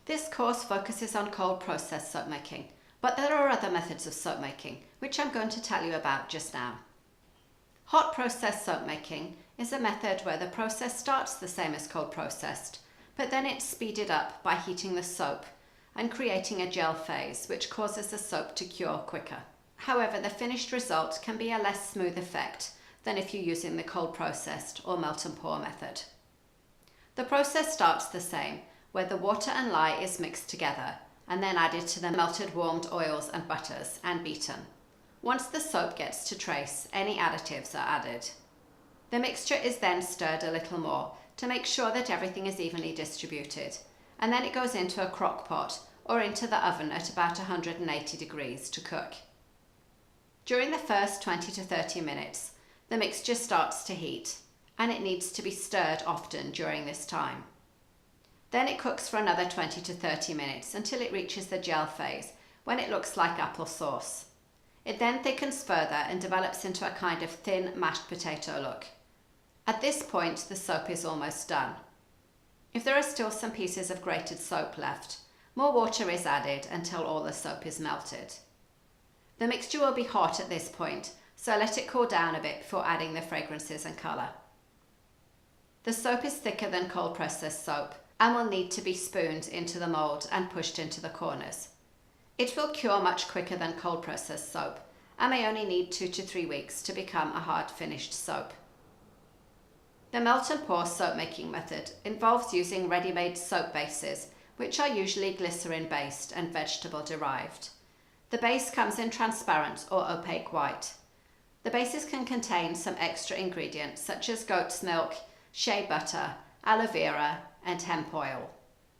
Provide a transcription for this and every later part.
This course focuses on cold process soap making, but there are other methods of soap making, which I'm going to tell you about just now. Hot process soap making is a method where the process starts the same as cold processed, but then it's speeded up by heating the soap and creating a gel phase, which causes the soap to cure quicker. However, the finished result can be a less smooth effect than if you're using the cold processed or melt and pour method. The process starts the same, where the water and lye is mixed together and then added to the melted warmed oils and butters and beaten. Once the soap gets to trace, any additives are added. The mixture is then stirred a little more to make sure that everything is evenly distributed, and then it goes into a crock pot or into the oven at about 180 degrees to cook. During the first 20 to 30 minutes, the mixture starts to heat, and it needs to be stirred often during this time. Then it cooks for another 20 to 30 minutes until it reaches the gel phase, when it looks like apple sauce. It then thickens further and develops into a kind of thin mashed potato look. At this point, the soap is almost done. If there are still some pieces of grated soap left, more water is added until all the soap is melted. The mixture will be hot at this point, so let it cool down a bit before adding the fragrances and colour. The soap is thicker than cold processed soap and will need to be spooned into the mould and pushed into the corners. It will cure much quicker than cold processed soap and may only need 2 to 3 weeks to become a hard finished soap. The melt and pour soap making method involves using ready-made soap bases, which are usually glycerin based and vegetable derived. The base comes in transparent or opaque white. The bases can contain some extra ingredients such as goat's milk, shea butter, aloe vera, and hemp oil.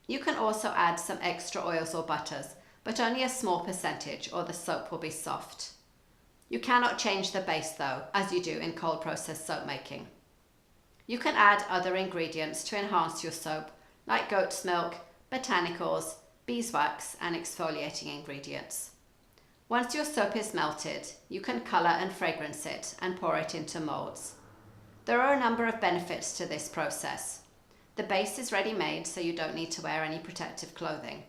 You can also add some extra oils or butters, but only a small percentage or the soap will be soft. You cannot change the base though, as you do in cold processed soap making. You can add other ingredients to enhance your soap, like goat's milk, botanicals, beeswax, and exfoliating ingredients. Once your soap is melted, you can colour and fragrance it and pour it into moulds. There are a number of benefits to this process. The base is ready-made, so you don't need to wear any protective clothing.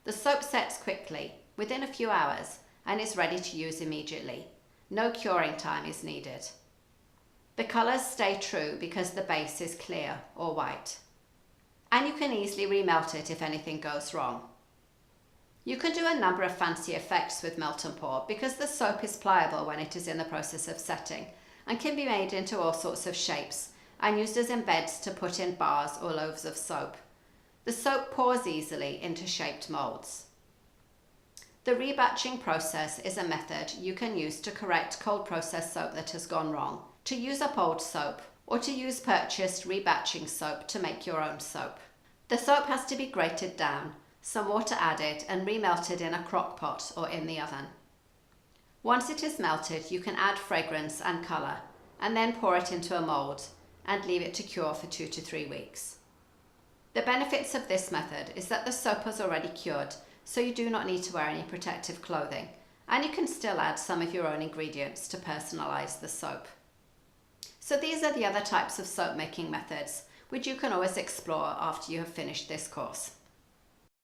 The soap sets quickly, within a few hours, and is ready to use immediately. No curing time is needed. The colours stay true because the base is clear or white. And you can easily remelt it if anything goes wrong. You can do a number of fancy effects with melt and pour because the soap is pliable when it is in the process of setting and can be made into all sorts of shapes and used as embeds to put in bars or loaves of soap. The soap pours easily into shaped moulds. The rebatching process is a method you can use to correct cold processed soap that has gone wrong, to use up old soap, or to use purchased rebatching soap to make your own soap. The soap has to be grated down, some water added, and remelted in a crock pot or in the oven. Once it is melted, you can add fragrance and colour, and then pour it into a mould and leave it to cure for 2 to 3 weeks. The benefits of this method is that the soap is already cured, so you do not need to wear any protective clothing, and you can still add some of your own ingredients to personalise the soap. So these are the other types of soap making methods, which you can always explore after you have finished this course.